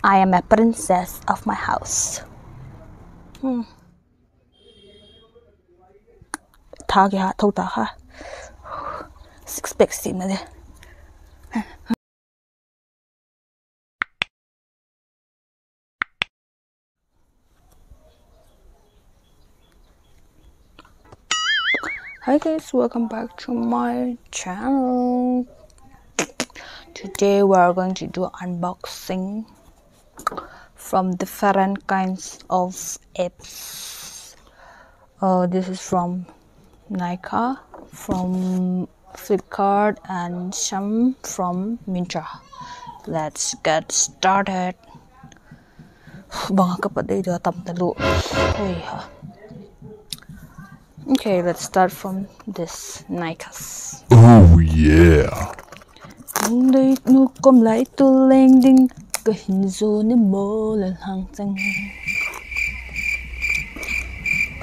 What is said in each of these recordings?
I am a princess of my house. Thagi ha thâu ta ha. Six pack sim na de. Hi guys, welcome back to my channel. Today we are going to do unboxing from different kinds of apps. This is from Nika, from Flipkart, and some from Mintra. Let's get started. Okay, let's start from this Nikas. Oh yeah.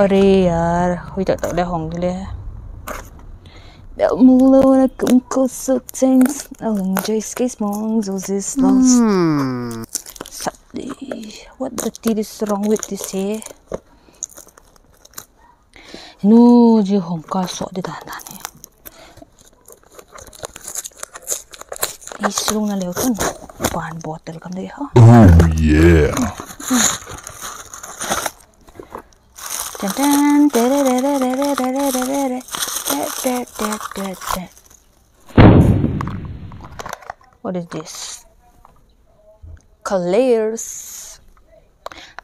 अरे यार हुई तो ले होंगे ले Mulo cũng có sự things ông chơi skate mong is lost. What the tea is wrong with this here? No, you hong ka so de dan dan. Is rung na leo tun. Pan bottle kam de ha. Oh yeah. What is this? Colors.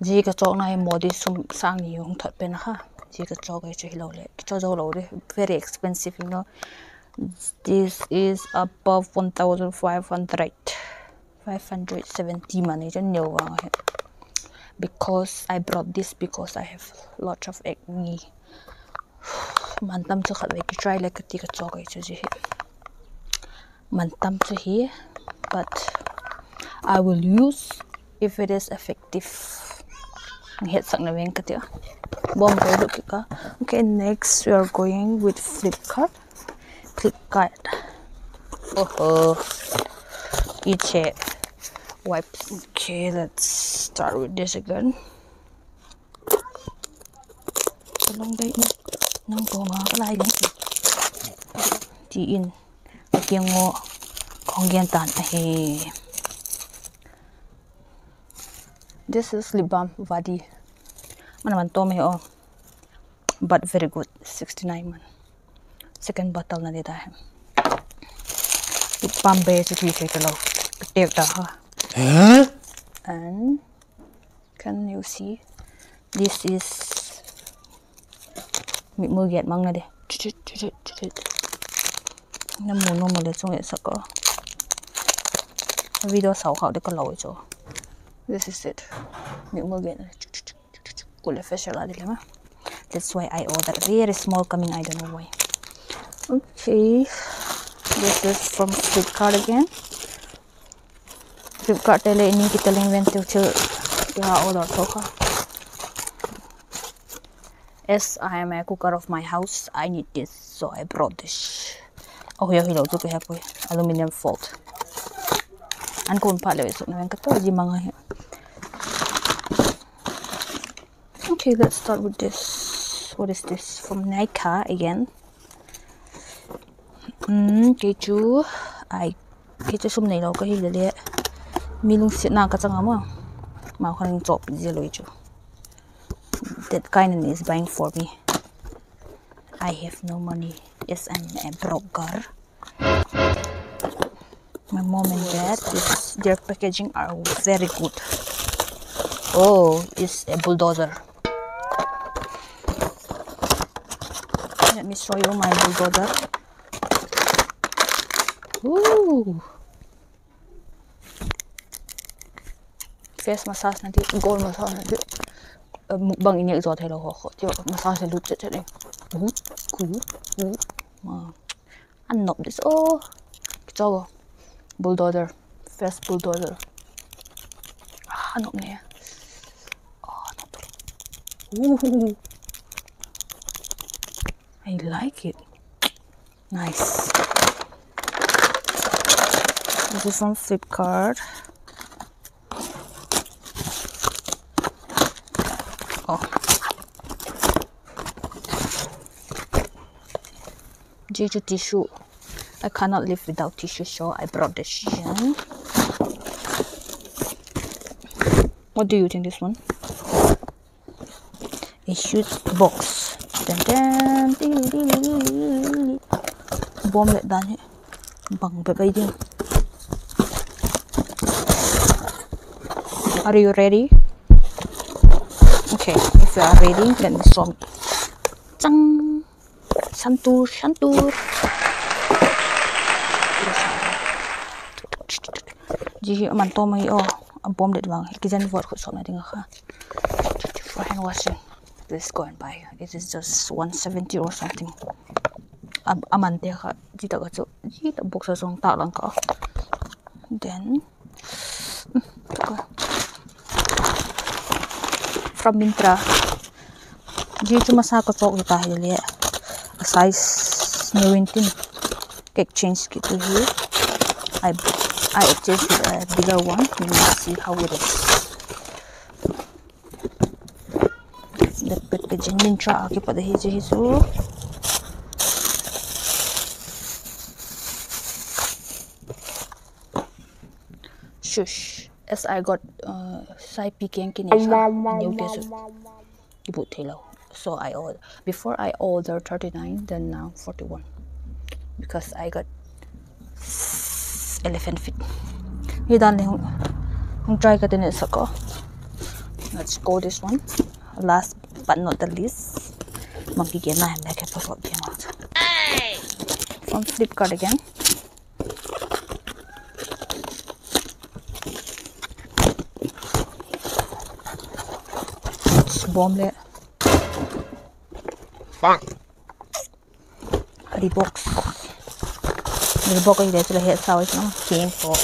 Ji ka chok na modi sum sang ni hong thot pen ha. Ji ka chok ai chhi lo le. Cho jo lo de very expensive, you know. This is above 1,570 money. Because I brought this because I have lots of acne. Mantam to try like a ticket chocolate to Mantam to here, but I will use if it is effective. Okay, next we are going with Flipkart. Oh, each wipes. Okay, let's start with this again. Long day nang to ma lai lang ti in tiang ngo khong gian tan a he. This is lip balm Vadi man to me oh, but very good. 69 man. Second bottle na dita hai. Lip balm base ki che lo tek ta ha. And can you see this is mưa ghét mang này đi nó muốn nó mà để xuống để sạc video 6 khảo để con lỗi cho this is it mưa ghét này của le facial là đi lắm. That's why I ordered very small coming, I don't know why. Okay, this is from Flipkart again. Flipkart tele ini kita link til ya order thôi. As I am a cooker of my house, I need this, so I brought this. Oh yeah, hello, to have aluminum foil. And kung pala isok na kato di mga. Okay, let's start with this. What is this? From Nika again. Keju, keju sum nei lo ka hi le. Milung sit na ka changa mo. Ma khaning chop ji lo chu. That kind is buying for me. I have no money. Yes, I'm a broker. My mom and dad, their packaging are very good. Oh, it's a bulldozer. Let me show you my bulldozer. Ooh. Face massage nanti, gold massage nanti. Mukbang ini exo thelo ho tio massage lut che ne an nop this oh cho bulldozer fast bulldozer nop ne nop I like it. Nice. This is from Flipkart. oh Jeju tissue. I cannot live without tissue, so I brought this in. What do you think this one? A huge box. Then bomb let down bang baby. Are you ready? Okay, if you are ready, then this one. Chang, shantur, shantur. Ji man to mai oh, a bomb let bang. Kitchen word khut so na ding kha. For hand washing. Let's go and buy. It is just 170 or something. Amante ka jita ka chu jita box sa song ta lang ka. Then from Mintra. Ji chu masa ko chok ta hi a size 19 cake change ki to here. I adjust a bigger one. You will see how it is. The packaging Mintra ki pa hi ji so. Shush. As I got side picking kinisha new guess ibu thelo. So I ordered before I ordered 39, then now 41 because I got elephant feet. He done try ka din sako. Let's go this one. Last but not the least, monkey game na make it for from Flipkart again. Bomb le bang hari box ini sudah head saus no game for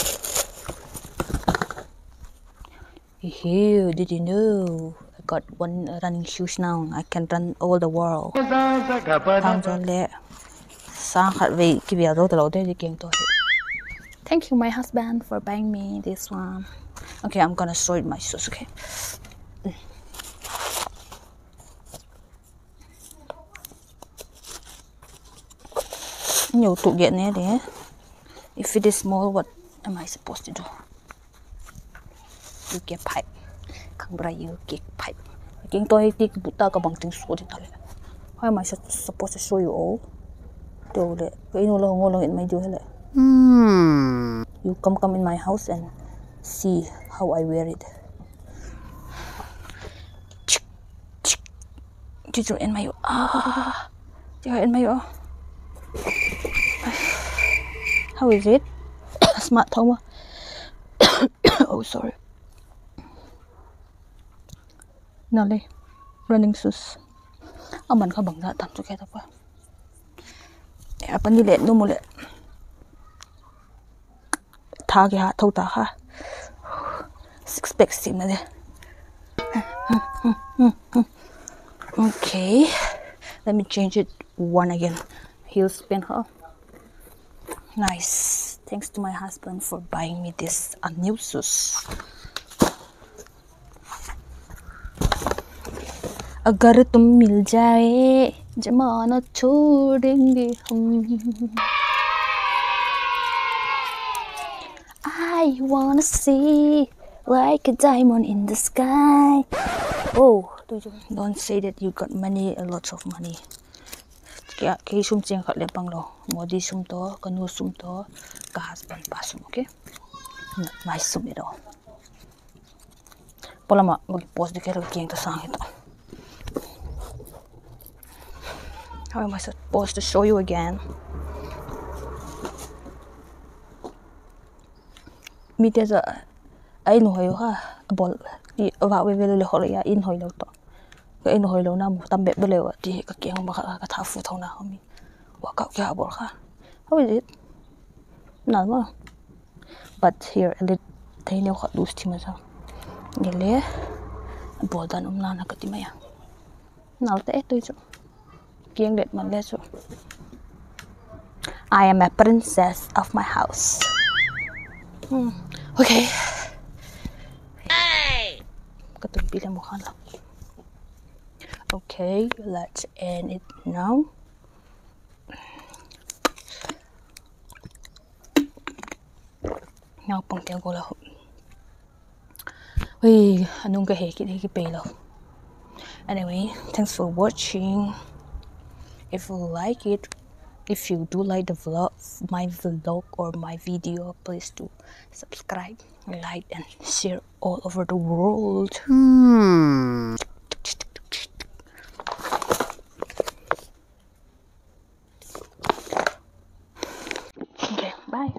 did you know I got one running shoes now. I can run all the world. Thank you my husband for buying me this one. Okay, I'm gonna sort my shoes. Okay. To get near there. If it is small, what am I supposed to do? You get pipe. Kangbra you get pipe. King toy tik buta ka bang ting so ditale. How am I supposed to show you all? Do le. Kaino lang ngolong in my do hele. You come in my house and see how I wear it. Did you in my in my How is it? Smart Toma. Oh, sorry. Nale, running shoes. Aman ka bang tam to kita pa. Apa ni let no mo let. Thagi ha thau ta ha. Six pack sim na de. Okay. Let me change it one again. Heel spin her. Nice. Thanks to my husband for buying me this new shoes. अगर तुम मिल जाए जमाना छोड़ेंगे हम. I wanna see like a diamond in the sky. Oh, don't say that you got a lot of money. Kaya sum cheng khat le pang lo modi sum to kanu sum to ka husband pa sum. Okay, nice sum it all. Polama mag post de kero keng ta sang ito. How am I supposed to show you again? Mite ai no hoyo ha bol di wa we le ho ya in hoy lo to. Cái nồi lâu năm tâm bẹp bơ lều thì các kiện mà cả thảo phụ thầu nào không mi, quả cạo kia bỏ ra, how is it? Ngon mà, but here a little thấy nếu họ đủ thì mà sao? Như thế, bỏ đàn na cái gì mà ya? Nào thế tôi chứ, kiện đẹp mà lên chứ. I am a princess of my house. Okay. Cái tụi bị làm một khăn lắm. Okay, let's end it now. Now pang tiang ko laho. Uy, anong kahekit pelo. Anyway, thanks for watching. If you like it, if you do like the vlog, my vlog or my video, please do subscribe, like, and share all over the world. Okay, bye.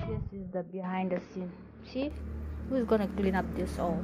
This is the behind the scene. See, who's gonna clean up this all?